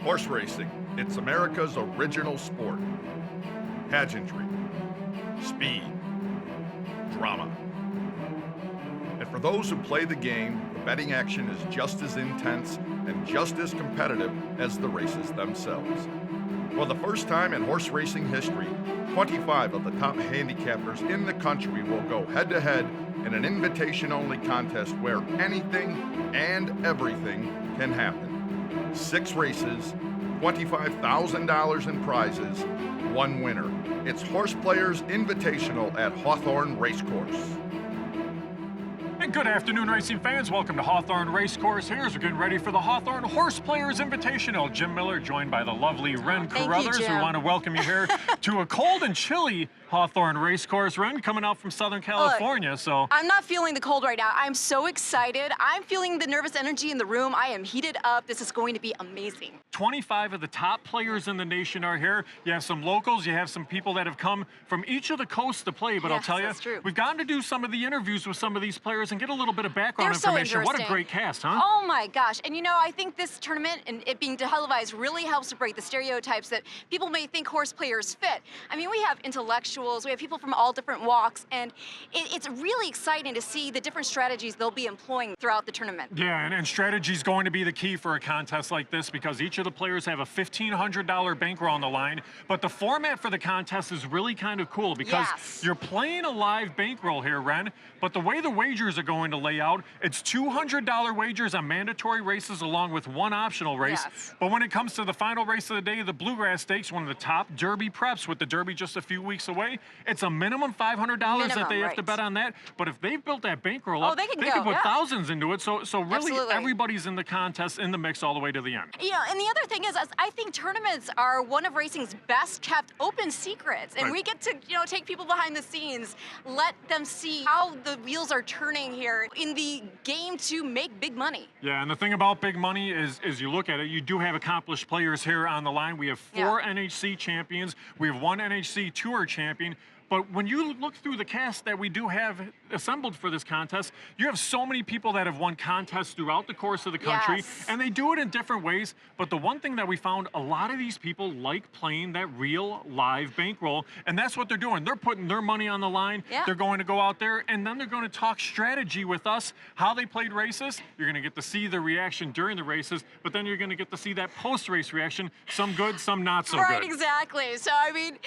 Horse racing, it's America's original sport. Pageantry, speed, drama. And for those who play the game, the betting action is just as intense and just as competitive as the races themselves. For the first time in horse racing history, 25 of the top handicappers in the country will go head-to-head in an invitation-only contest where anything and everything can happen. 6 races, $25,000 in prizes, 1 winner. It's Horseplayers Invitational at Hawthorne Race Course. And good afternoon, racing fans. Welcome to Hawthorne Race Course. Here's we're getting ready for the Hawthorne Horseplayers Invitational. Jim Miller, joined by the lovely Ren Carruthers. We want to welcome you here to a cold and chilly Hawthorne Race Course. Ren, coming out from Southern California, so... I'm not feeling the cold right now. I'm so excited. I'm feeling the nervous energy in the room. I am heated up. This is going to be amazing. 25 of the top players in the nation are here. You have some locals. You have some people that have come from each of the coasts to play. But Yes, I'll tell you, that's true. we've gotten to do some of the interviews with some of these players and get a little bit of background They're so information. What a interesting. great cast, huh? Oh my gosh. And you know, I think this tournament and it being televised really helps to break the stereotypes that people may think horse players fit. I mean, we have intellectuals, we have people from all different walks, and it's really exciting to see the different strategies they'll be employing throughout the tournament. Yeah, and strategy is going to be the key for a contest like this because each of the players have a $1,500 bankroll on the line. But the format for the contest is really kind of cool because you're playing a live bankroll here, Ren, but the way the wagers are going to lay out, it's $200 wagers on mandatory races along with 1 optional race. Yes. But when it comes to the final race of the day, the Bluegrass Stakes, one of the top Derby preps with the Derby just a few weeks away, it's a minimum $500 that they have to bet on that. But if they've built that bankroll up, they can put thousands into it. So really, Absolutely. Everybody's in the contest, in the mix all the way to the end. You know, and the other thing is, I think tournaments are one of racing's best kept open secrets. And we get to, take people behind the scenes, let them see how the wheels are turning here in the game to make big money. Yeah, and the thing about big money is you look at it, you do have accomplished players here on the line. We have 4 NHC champions. We have 1 NHC Tour champion. But when you look through the cast that we do have assembled for this contest, you have so many people that have won contests throughout the course of the country, and they do it in different ways. But the one thing that we found, a lot of these people like playing that real live bankroll, and that's what they're doing. They're putting their money on the line. They're going to go out there, and then they're going to talk strategy with us, how they played races. You're going to get to see the reaction during the races, but then you're going to get to see that post-race reaction, some good, some not so good. Right, exactly. So, I mean,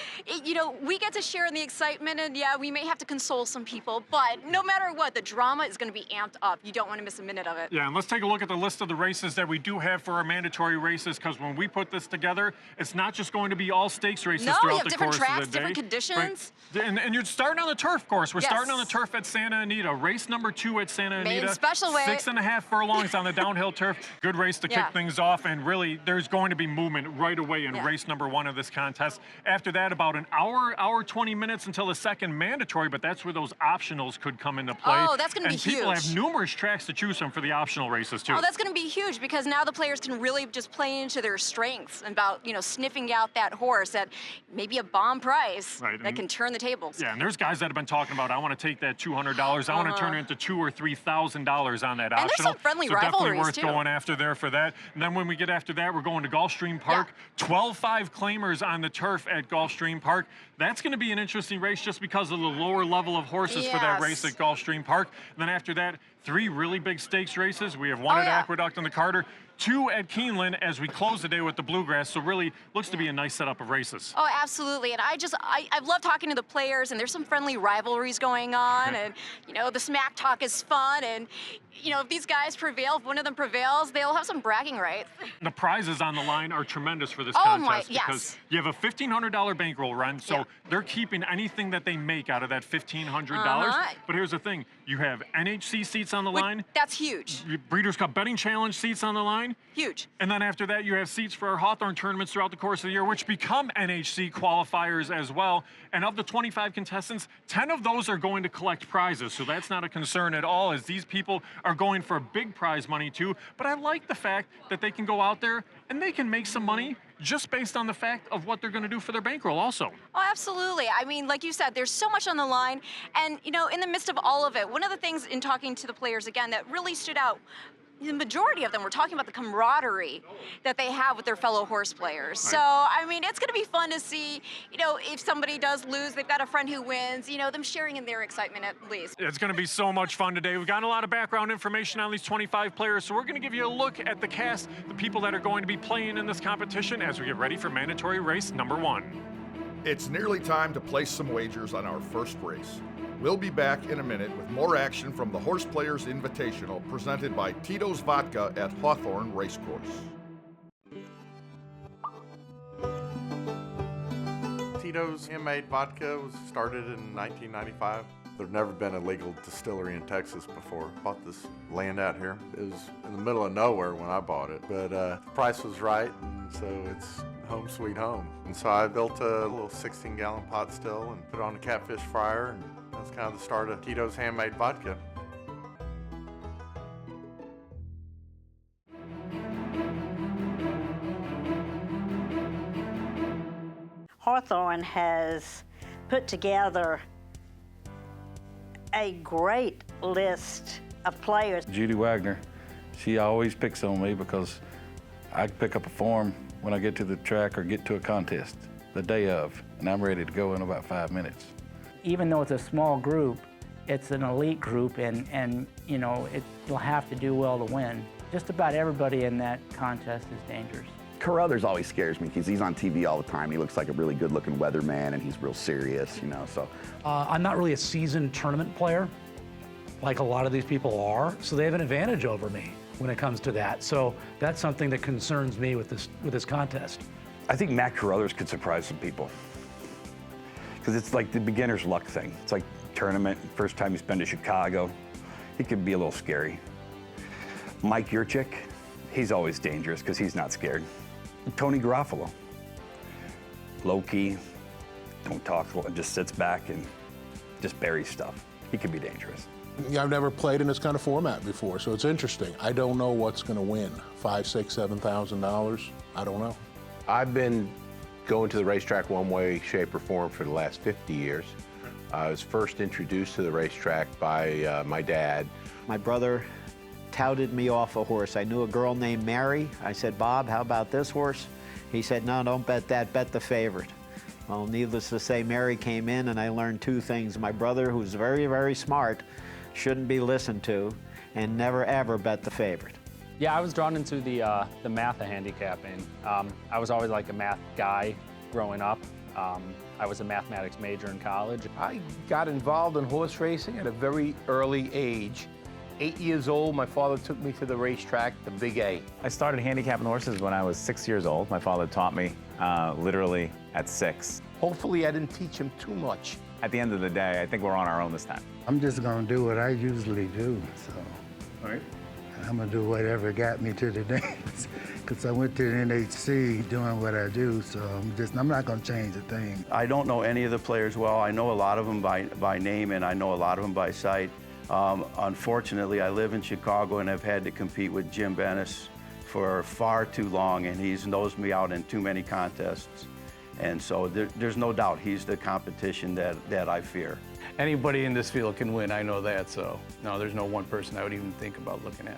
we get to share in the excitement, and we may have to console some people, but no matter what, the drama is going to be amped up. You don't want to miss a minute of it. Yeah, and let's take a look at the list of the races that we do have for our mandatory races, because when we put this together, it's not just going to be all stakes races throughout the course tracks, of the day. different conditions. Right. And you're starting on the turf course. We're starting on the turf at Santa Anita. Race number 2 at Santa Anita. Main special weight. 6.5 furlongs on the downhill turf. Good race to kick things off, and really, there's going to be movement right away in race number 1 of this contest. After that, about an hour 20 minutes until the second mandatory, but that's where those optionals could come into play. Oh, that's going to be huge. And people have numerous tracks to choose from for the optional races, too. Oh, that's going to be huge because now the players can really just play into their strengths about, sniffing out that horse at maybe a bomb price that can turn the tables. Yeah, and there's guys that have been talking about, I want to take that $200, I want to turn it into $2,000 or $3,000 on that optional. And there's some friendly rivalries, definitely worth too. going after there for that. And then when we get after that, we're going to Gulfstream Park. 12-5 claimers on the turf at Gulfstream Park. That's going to be an interesting race just because of the lower level of horses for that race at Gulfstream Park. And then after that, 3 really big stakes races. We have 1 at Aqueduct and the Carter, 2 at Keeneland as we close the day with the Bluegrass. So really looks to be a nice setup of races. Oh, absolutely. And I've loved talking to the players, and there's some friendly rivalries going on. And, the smack talk is fun. And, if these guys prevail, if one of them prevails, they'll have some bragging rights. The prizes on the line are tremendous for this contest because you have a $1,500 bankroll run, so they're keeping anything that they make out of that $1,500. But here's the thing, you have NHC seats on the line. That's huge. Breeders' Cup Betting Challenge seats on the line. Huge. And then after that, you have seats for our Hawthorne tournaments throughout the course of the year, which become NHC qualifiers as well. And of the 25 contestants, 10 of those are going to collect prizes. So that's not a concern at all, as these people are going for big prize money too. But I like the fact that they can go out there and they can make some money just based on the fact of what they're going to do for their bankroll also. Oh, absolutely. I mean, like you said, there's so much on the line. And, in the midst of all of it, one of the things in talking to the players, again, that really stood out the majority of them were talking about the camaraderie that they have with their fellow horse players. So, I mean, it's going to be fun to see, you know, if somebody does lose, they've got a friend who wins, you know, them sharing in their excitement at least. It's going to be so much fun today. We've gotten a lot of background information on these 25 players, so we're going to give you a look at the cast, the people that are going to be playing in this competition as we get ready for mandatory race number 1. It's nearly time to place some wagers on our first race. We'll be back in a minute with more action from the Horseplayers Invitational presented by Tito's Vodka at Hawthorne Race Course. Tito's Handmade Vodka was started in 1995. There's never been a legal distillery in Texas before. Bought this land out here. It was in the middle of nowhere when I bought it, but the price was right, and so it's home sweet home. And so I built a little 16-gallon pot still and put it on a catfish fryer, and that's kind of the start of Tito's Handmade Vodka. Hawthorne has put together a great list of players. Judy Wagner, she always picks on me because I pick up a form when I get to the track or get to a contest the day of, and I'm ready to go in about 5 minutes. Even though it's a small group, it's an elite group, and you know, you'll have to do well to win. Just about everybody in that contest is dangerous. Carruthers always scares me because he's on TV all the time. He looks like a really good-looking weatherman, and he's real serious, you know, so. I'm not really a seasoned tournament player, like a lot of these people are, so they have an advantage over me when it comes to that. So that's something that concerns me with this contest. I think Matt Carruthers could surprise some people because it's like the beginner's luck thing. It's like tournament, first time he's been to Chicago. He could be a little scary. Mike Yurchik, he's always dangerous because he's not scared. Tony Garofalo, low-key, don't talk, just sits back and just buries stuff. He could be dangerous. I've never played in this kind of format before, so it's interesting. I don't know what's going to win. $5,000, $6,000, $7,000. I don't know. I've been going to the racetrack one way, shape, or form for the last 50 years. I was first introduced to the racetrack by my dad. My brother touted me off a horse. I knew a girl named Mary. I said, Bob, how about this horse? He said, no, don't bet that, bet the favorite. Well, needless to say, Mary came in and I learned 2 things. My brother, who's very, very smart, shouldn't be listened to, and never ever bet the favorite. Yeah, I was drawn into the math of handicapping. I was always like a math guy growing up. I was a mathematics major in college. I got involved in horse racing at a very early age. 8 years old, my father took me to the racetrack, the Big A. I started handicapping horses when I was 6 years old. My father taught me literally at 6. Hopefully I didn't teach him too much. At the end of the day, I think we're on our own this time. I'm just gonna do what I usually do, so. All right. I'm gonna do whatever got me to the dance. Because I went to the NHC doing what I do, so I'm not gonna change a thing. I don't know any of the players well. I know a lot of them by name, and I know a lot of them by sight. Unfortunately, I live in Chicago and have had to compete with Jim Bennis for far too long, and he's nosed me out in too many contests. And so there's no doubt he's the competition that I fear. Anybody in this field can win, I know that, so no, there's no one person I would even think about looking at.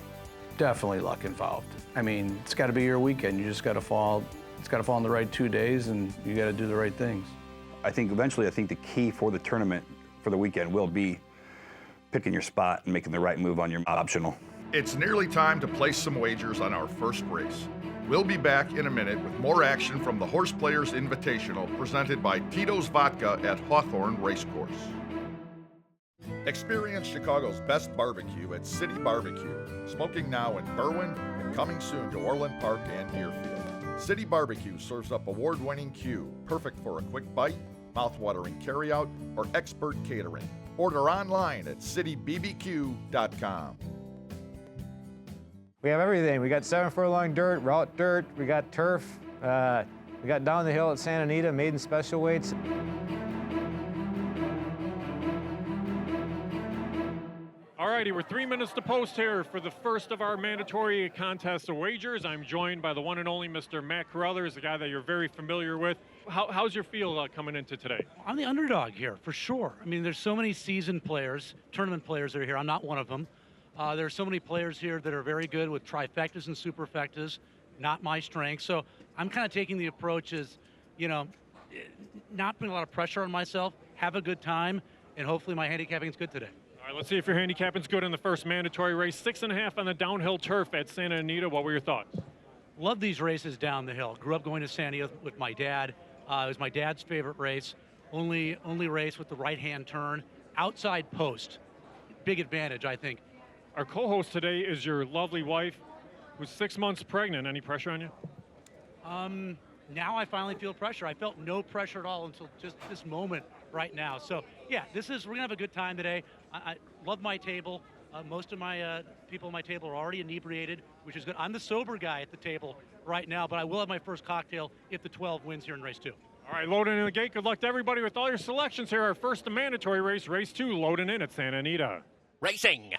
Definitely luck involved. I mean, it's got to be your weekend. You just got to fall, it's got to fall on the right 2 days, and you got to do the right things. I think eventually, the key for the tournament for the weekend will be picking your spot and making the right move on your optional. It's nearly time to place some wagers on our first race. We'll be back in a minute with more action from the Horseplayers Invitational presented by Tito's Vodka at Hawthorne Race Course. Experience Chicago's best barbecue at City Barbecue, smoking now in Berwyn and coming soon to Orland Park and Deerfield. City Barbecue serves up award-winning Q, perfect for a quick bite, mouth-watering carryout, or expert catering. Order online at citybbq.com. We have everything. We got 7 furlong dirt, route dirt, we got turf, we got down the hill at Santa Anita, maiden special weights. Alrighty, we're 3 minutes to post here for the first of our mandatory contest of wagers. I'm joined by the one and only Mr. Matt Carruthers, the guy that you're very familiar with. How's your feel coming into today? I'm the underdog here, for sure. I mean, there's so many seasoned players, tournament players that are here. I'm not one of them. There are so many players here that are very good with trifectas and superfectas, not my strength. So I'm kind of taking the approach as, you know, not putting a lot of pressure on myself, have a good time, and hopefully my handicapping is good today. All right, let's see if your handicapping's good in the first mandatory race. 6.5 on the downhill turf at Santa Anita. What were your thoughts? Love these races down the hill. Grew up going to Santa Anita with my dad. It was my dad's favorite race. Only race with the right-hand turn. Outside post. Big advantage, I think. Our co-host today is your lovely wife, who's 6 months pregnant. Any pressure on you? Now I finally feel pressure. I felt no pressure at all until just this moment right now. So yeah, we're gonna have a good time today. I love my table. Most of my people at my table are already inebriated, which is good. I'm the sober guy at the table right now, but I will have my first cocktail if the 12 wins here in race 2. All right, loading in the gate. Good luck to everybody with all your selections here. Our first mandatory race, race 2, loading in at Santa Anita. Racing.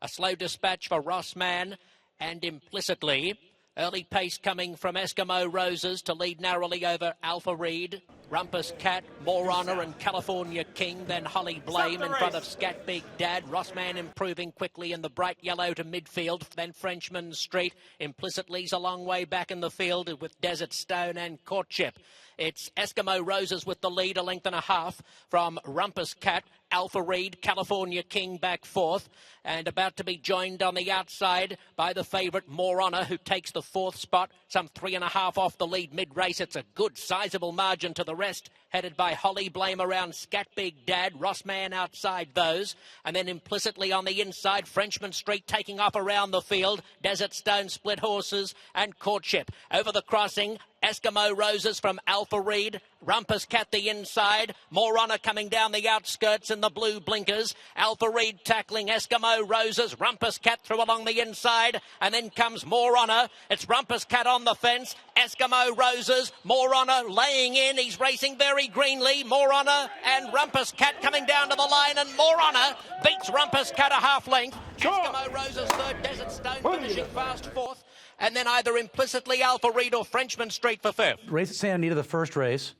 A slow dispatch for Rossman, and implicitly, early pace coming from Eskimo Roses to lead narrowly over Alpha Reed. Rumpus Cat, More Honor and California King, then Holly Blame in front of Scat Big Dad. Rossman improving quickly in the bright yellow to midfield, then Frenchman Street. Implicitly's a long way back in the field with Desert Stone and Courtship. It's Eskimo Roses with the lead, a length and a half from Rumpus Cat. Alpha Reed, California King back fourth, and about to be joined on the outside by the favourite More Honor, who takes the fourth spot, some 3.5 off the lead mid-race. It's a good sizable margin to the rest, headed by Holly Blame around Scat Big Dad, Rossman outside those, and then implicitly on the inside, Frenchman Street taking off around the field, Desert Stone, Split Horses and Courtship. Over the crossing, Eskimo Roses from Alpha Reed, Rumpus Cat the inside, More Honor coming down the outskirts in the blue blinkers, Alpha Reed tackling Eskimo Roses, Rumpus Cat through along the inside, and then comes More Honor. It's Rumpus Cat on the fence, Eskimo Roses, More Honor laying in, he's racing very greenly, More Honor and Rumpus Cat coming down to the line, and More Honor beats Rumpus Cat a half length. Eskimo Roses third, Desert Stone finishing fast fourth, and then either implicitly Alpha Reed or Frenchman Street for fifth. Race at Santa Anita, the first race,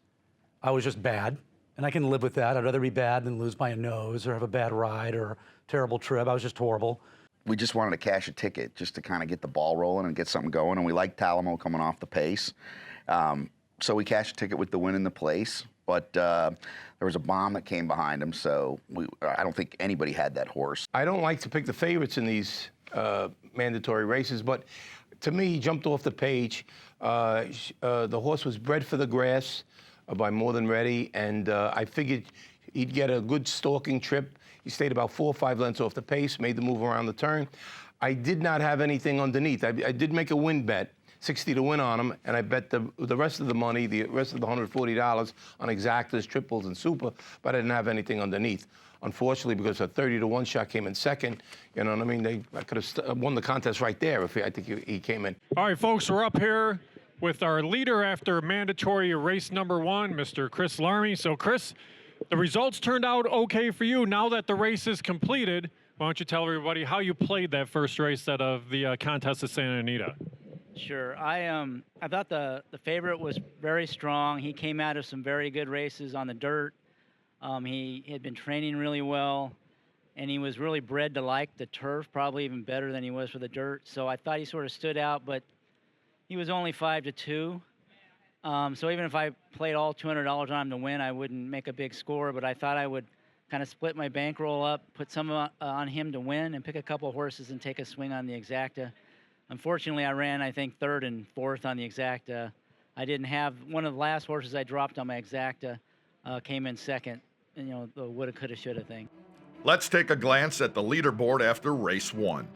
I was just bad, and I can live with that. I'd rather be bad than lose by a nose or have a bad ride or a terrible trip. I was just horrible. We just wanted to cash a ticket just to kind of get the ball rolling and get something going, and we liked Talamo coming off the pace. So we cashed a ticket with the win in the place, but there was a bomb that came behind him, so I don't think anybody had that horse. I don't like to pick the favorites in these mandatory races, but to me, he jumped off the page. The horse was bred for the grass by More Than Ready, and I figured he'd get a good stalking trip. He stayed about 4 or 5 lengths off the pace, made the move around the turn. I did not have anything underneath. I did make a win bet, 60 to win on him, and I bet the rest of the money, the rest of the $140 on exactas, triples, and super, but I didn't have anything underneath. Unfortunately, because a 30 to 1 shot came in second, you know what I mean? I could have won the contest right there if I think he came in. All right, folks, we're up here with our leader after mandatory race number 1, Mr. Chris Larmy. So, Chris, the results turned out okay for you. Now that the race is completed, why don't you tell everybody how you played that first race out of the contest at Santa Anita? Sure. I thought the favorite was very strong. He came out of some very good races on the dirt. He had been training really well, and he was really bred to like the turf, probably even better than he was for the dirt. So I thought he sort of stood out, but he was only 5 to 2. So even if I played all $200 on him to win, I wouldn't make a big score, but I thought I would kind of split my bankroll up, put some on him to win, and pick a couple of horses and take a swing on the exacta. Unfortunately, I ran, I think, 3rd and 4th on the exacta. I didn't have one of the last horses I dropped on my exacta came in second. You know, the woulda, coulda, shoulda thing. Let's take a glance at the leaderboard after race 1.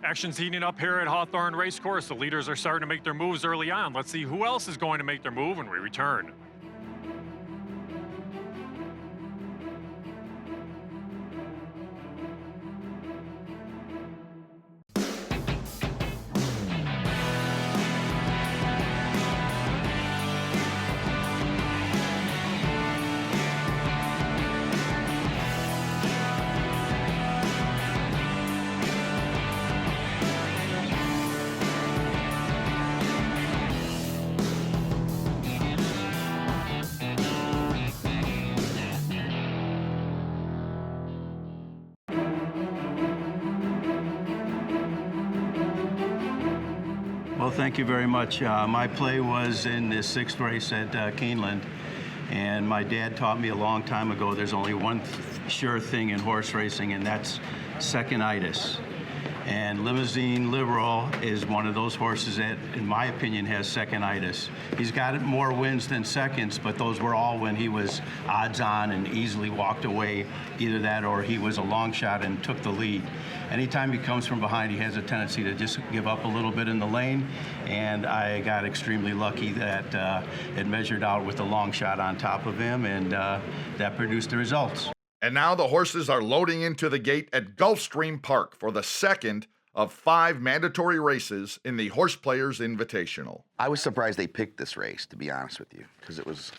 Action's heating up here at Hawthorne Race Course. The leaders are starting to make their moves early on. Let's see who else is going to make their move when we return. thank you very much. My play was in the 6th race at Keeneland, and my dad taught me a long time ago there's only one sure thing in horse racing, and that's seconditis. And Limousine Liberal is one of those horses that, in my opinion, has seconditis. He's got more wins than seconds, but those were all when he was odds on and easily walked away. Either that or he was a long shot and took the lead. Anytime he comes from behind, he has a tendency to just give up a little bit in the lane, and I got extremely lucky that it measured out with a long shot on top of him, and that produced the results. And now the horses are loading into the gate at Gulfstream Park for the second of 5 mandatory races in the Horseplayers Invitational. I was surprised they picked this race, to be honest with you, because it was,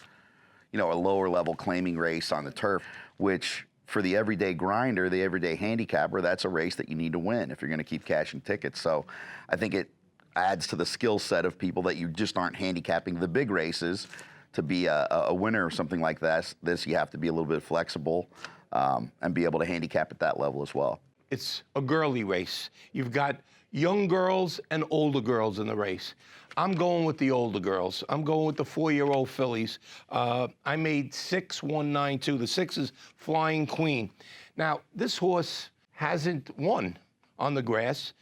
a lower level claiming race on the turf, which for the everyday grinder, the everyday handicapper, that's a race that you need to win if you're going to keep cashing tickets. So I think it adds to the skill set of people that you just aren't handicapping the big races. To be a winner or something like this, you have to be a little bit flexible and be able to handicap at that level as well. It's a girly race. You've got young girls and older girls in the race. I'm going with the older girls. I'm going with the 4-year-old fillies. I made 6-1-9-2. The 6 is Flying Queen. Now, this horse hasn't won on the grass.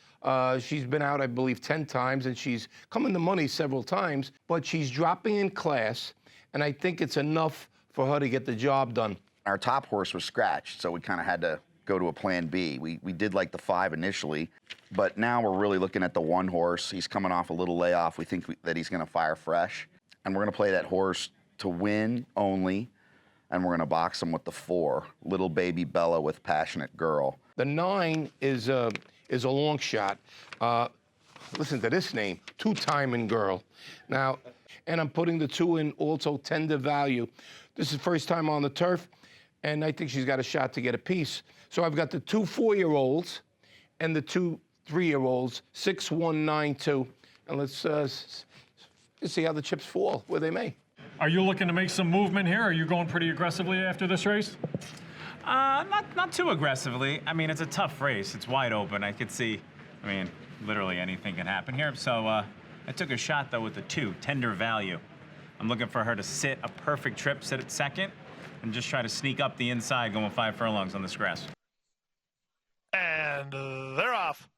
She's been out, I believe, 10 times, and she's come in the money several times, but she's dropping in class, and I think it's enough for her to get the job done. Our top horse was scratched, so we kind of had to go to a plan B. We did like the 5 initially, but now we're really looking at the 1 horse. He's coming off a little layoff. We think that he's going to fire fresh, and we're going to play that horse to win only, and we're going to box him with the 4, Little Baby Bella with Passionate Girl. The 9 is a long shot. Listen to this name, Two-Timing Girl. Now, and I'm putting the 2 in also Tender Value. This is first time on the turf, and I think she's got a shot to get a piece. So I've got the 2 4-year-olds and the 2 3-year-olds, 6-1-9-2. And let's see how the chips fall, where they may. Are you looking to make some movement here? Are you going pretty aggressively after this race? Not too aggressively. I mean, it's a tough race. It's wide open. I could see, literally anything can happen here. So I took a shot, though, with the 2, Tender Value. I'm looking for her to sit a perfect trip, sit at second, and just try to sneak up the inside going 5 furlongs on this grass. And they're off.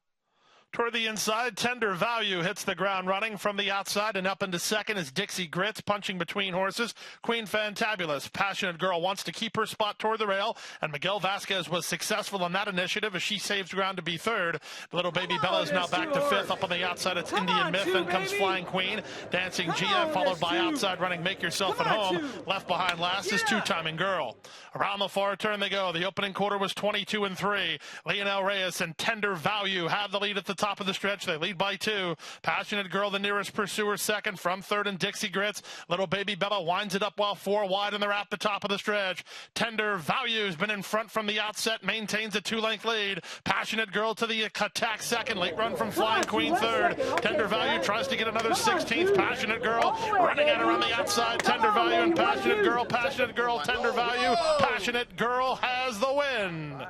Toward the inside, Tender Value hits the ground running from the outside, and up into second is Dixie Grits, punching between horses. Queen Fantabulous, Passionate Girl, wants to keep her spot toward the rail, and Miguel Vasquez was successful in that initiative as she saves ground to be 3rd. Little Baby Bella is now back to 5th. Up on the outside, it's Indian Myth, then comes Flying Queen, Dancing Gia, followed by outside running Make Yourself at Home. Left behind last is Two-Timing Girl. Around the far turn they go. The opening quarter was 22-3. Leonel Reyes and Tender Value have the lead at the top of the stretch. They lead by 2. Passionate Girl, the nearest pursuer, second. From 3rd and Dixie Grits. Little Baby Bella winds it up while 4 wide, and they're at the top of the stretch. Tender Value's been in front from the outset, maintains a 2-length lead. Passionate Girl to the attack second. Late run from Flying Queen 3rd. Tender Value tries to get another 16th. Passionate Girl running at her on the outside. Tender Value and Passionate Girl. Passionate Girl, Tender Value. Passionate Girl has the win.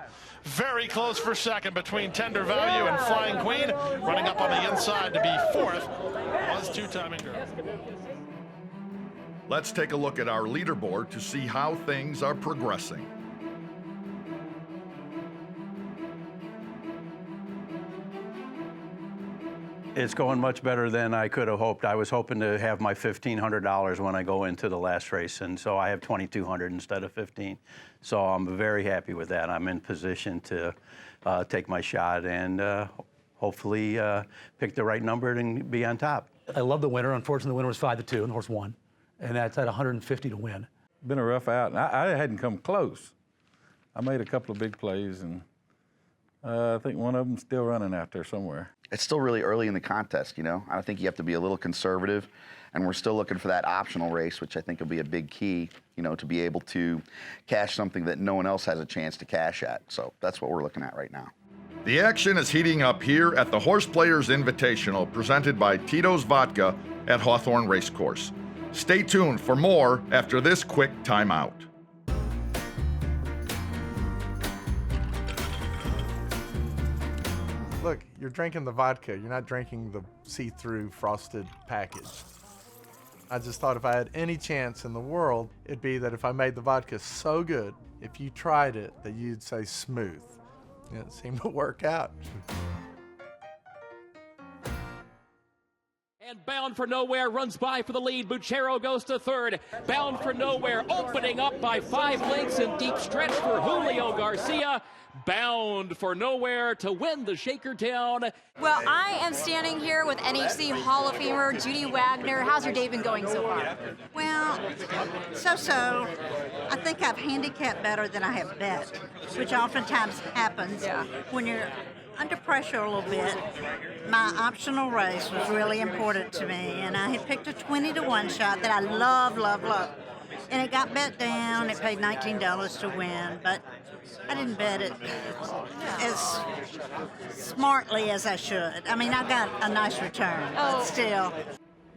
Very close for second between Tender Value and Flying Queen. Running up on the inside to be 4th was Two-Timing Girl. Let's take a look at our leaderboard to see how things are progressing. It's going much better than I could have hoped. I was hoping to have my $1,500 when I go into the last race, and so I have $2,200 instead of $15. So I'm very happy with that. I'm in position to take my shot and hopefully pick the right number and be on top. I love the winner. Unfortunately, the winner was 5-2, and the horse won, and that's at 150 to win. Been a rough out. I hadn't come close. I made a couple of big plays, and I think one of them's still running out there somewhere. It's still really early in the contest, I think you have to be a little conservative, and we're still looking for that optional race, which I think will be a big key, to be able to cash something that no one else has a chance to cash at. So that's what we're looking at right now. The action is heating up here at the Horseplayers Invitational, presented by Tito's Vodka at Hawthorne Race Course. Stay tuned for more after this quick timeout. Look, you're drinking the vodka. You're not drinking the see-through frosted package. I just thought if I had any chance in the world, it'd be that if I made the vodka so good, if you tried it, that you'd say smooth. And it seemed to work out. And Bound for Nowhere runs by for the lead. Buchero goes to third. Bound for Nowhere opening up by 5 lengths in deep stretch for Julio Garcia. Bound for Nowhere to win the Shakertown. Well, I am standing here with NHC Hall of Famer Judy Wagner. How's your day been going so far? Well, so-so. I think I've handicapped better than I have bet, which oftentimes happens when you're under pressure a little bit. My optional race was really important to me, and I had picked a 20-to-1 shot that I love. And it got bet down. It paid $19 to win, but I didn't bet it as smartly as I should. I mean, I got a nice return, but still.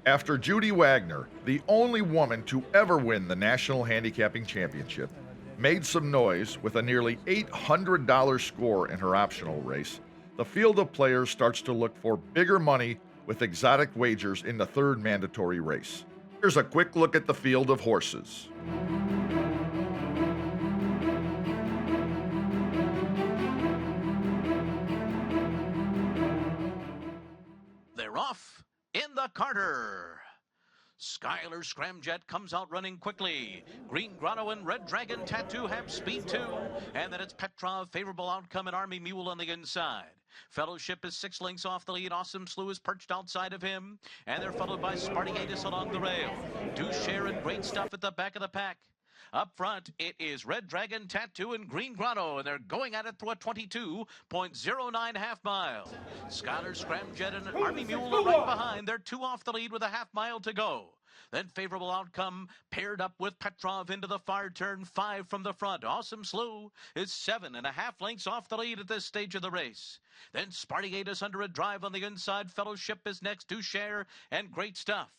After Judy Wagner, the only woman to ever win the National Handicapping Championship, made some noise with a nearly $800 score in her optional race, the field of players starts to look for bigger money with exotic wagers in the third mandatory race. Here's a quick look at the field of horses. They're off in the Carter. Skylar Scramjet comes out running quickly. Green Grotto and Red Dragon Tattoo have speed too. And then it's Petrov, Favorable Outcome, and Army Mule on the inside. Fellowship is 6 lengths off the lead. Awesome Slew is perched outside of him. And they're followed by Spartiatus along the rail. Share and Great Stuff at the back of the pack. Up front, it is Red Dragon Tattoo and Green Grotto, and they're going at it through a 22.09 half mile. Skylar Scramjet and Army Mule are right behind. They're 2 off the lead with a half mile to go. Then Favorable Outcome paired up with Petrov into the far turn, 5 from the front. Awesome Slew is 7.5 lengths off the lead at this stage of the race. Then Spartiatus under a drive on the inside. Fellowship is next. Share and Great Stuff.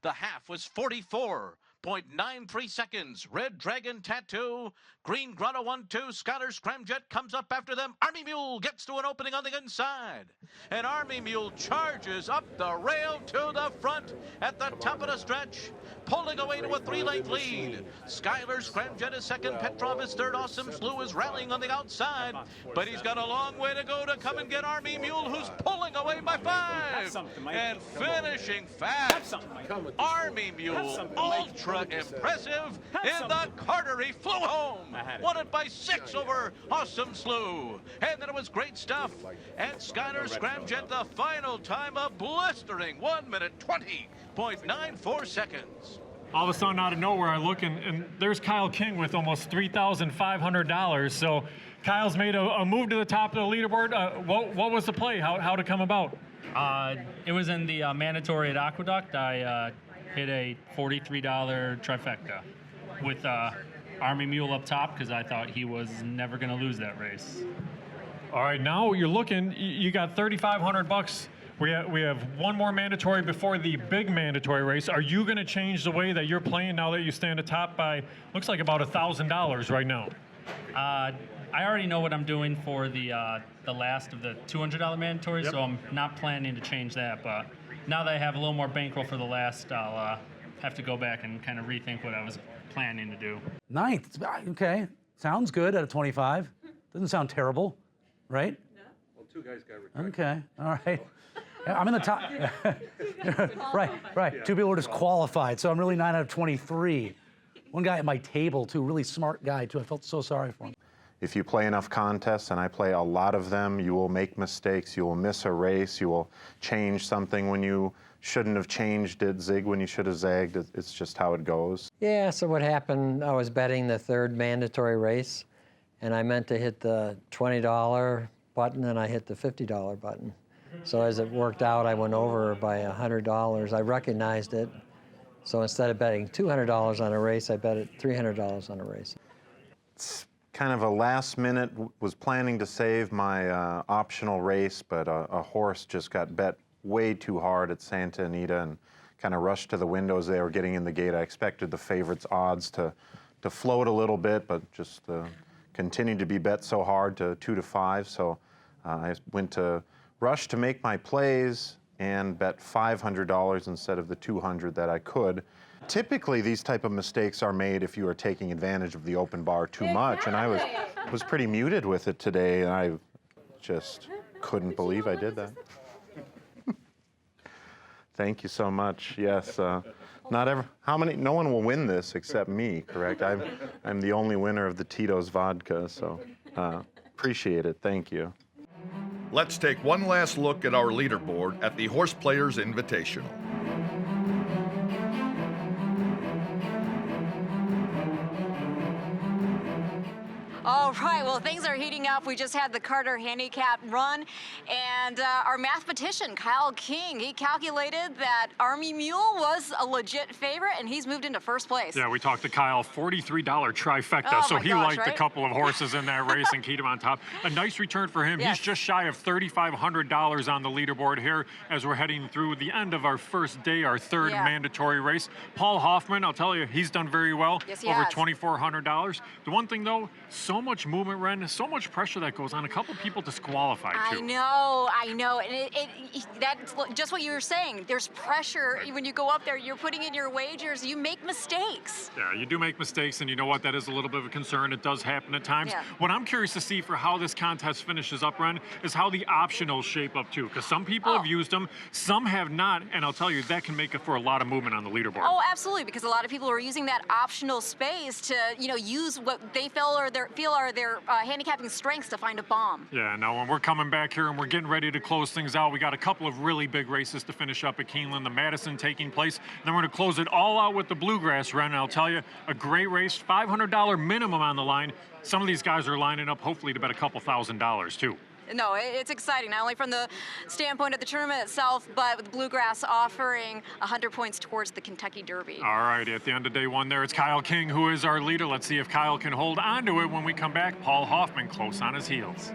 The half was 44.93 seconds. Red Dragon Tattoo, Green Grotto 1-2. Skylar Scramjet comes up after them. Army Mule gets to an opening on the inside. And Army Mule charges up the rail to the front at the top of the stretch, pulling away to a 3-length lead. Skylar Scramjet is second. Petrov is third. Awesome Slew is rallying on the outside, but he's got a long way to go to come and get Army Mule, who's pulling away by 5 and finishing fast. Army Mule, ultra impressive in the Carter. He flew home, won it by 6 over Awesome Slew. And then it was Great Stuff and Skylar Scramjet, the final time, a blistering 1 minute 20.94 seconds. All of a sudden, out of nowhere, I look and there's Kyle King with almost $3,500. So Kyle's made a move to the top of the leaderboard. What was the play? How to come about? It was in the mandatory at Aqueduct. I hit a $43 trifecta with Army Mule up top because I thought he was never going to lose that race. All right, now you're looking. You got $3,500. We have one more mandatory before the big mandatory race. Are you going to change the way that you're playing now that you stand atop by, looks like about $1,000 right now? I already know what I'm doing for the last of the $200 mandatory, so I'm not planning to change that. But now that I have a little more bankroll for the last, I'll have to go back and kind of rethink what I was planning to do. 9th, okay. Sounds good at a 25. Doesn't sound terrible, right? No. Well, 2 guys got retired. Okay, all right. I'm in the top. Right. Yeah. 2 people were disqualified, so I'm really 9 out of 23. One guy at my table, too, really smart guy, too. I felt so sorry for him. If you play enough contests, and I play a lot of them, you will make mistakes, you will miss a race, you will change something when you shouldn't have changed it, zig when you should have zagged. It's just how it goes. Yeah, so what happened, I was betting the 3rd mandatory race, and I meant to hit the $20 button, and I hit the $50 button. So as it worked out, I went over by $100. I recognized it. So instead of betting $200 on a race, I bet it $300 on a race. It's kind of a last minute, was planning to save my optional race, but a horse just got bet way too hard at Santa Anita and kind of rushed to the windows. They were getting in the gate. I expected the favorites' odds to float a little bit, but just continued to be bet so hard to 2 to 5. So I went to rush to make my plays and bet $500 instead of the $200 that I could. Typically, these type of mistakes are made if you are taking advantage of the open bar too much, and I was pretty muted with it today, and I just couldn't believe I did that. Thank you so much. Yes, no one will win this except me, correct? I'm the only winner of the Tito's Vodka, so appreciate it. Thank you. Let's take one last look at our leaderboard at the Horseplayers Invitational. All right, well, things are heating up. We just had the Carter Handicap run, and our mathematician, Kyle King, he calculated that Army Mule was a legit favorite, and he's moved into first place. Yeah, we talked to Kyle, $43 trifecta, oh so he liked right? a couple of horses in that race and keyed him on top. A nice return for him. Yes. He's just shy of $3,500 on the leaderboard here as we're heading through the end of our first day, our third mandatory race. Paul Hoffman, I'll tell you, he's done very well. Yes, he over has. $2,400. The one thing, though, so much movement, Ren, so much pressure that goes on. A couple people disqualified, too. I know. And that's just what you were saying. There's pressure when you go up there. You're putting in your wagers. You make mistakes. Yeah, you do make mistakes, and you know what? That is a little bit of a concern. It does happen at times. Yeah. What I'm curious to see for how this contest finishes up, Ren, is how the optionals shape up, too. Because some people have used them, some have not, and I'll tell you, that can make it for a lot of movement on the leaderboard. Oh, absolutely, because a lot of people are using that optional space to, use what they feel are their handicapping strengths to find a bomb. Yeah, now when we're coming back here and we're getting ready to close things out, we got a couple of really big races to finish up at Keeneland, the Madison taking place. Then we're going to close it all out with the Bluegrass Run, and I'll tell you, a great race, $500 minimum on the line. Some of these guys are lining up hopefully to bet a couple $1,000s too. No, it's exciting, not only from the standpoint of the tournament itself, but with the Bluegrass offering 100 points towards the Kentucky Derby. All right, at the end of day one there, it's Kyle King who is our leader. Let's see if Kyle can hold on to it when we come back. Paul Hoffman close on his heels.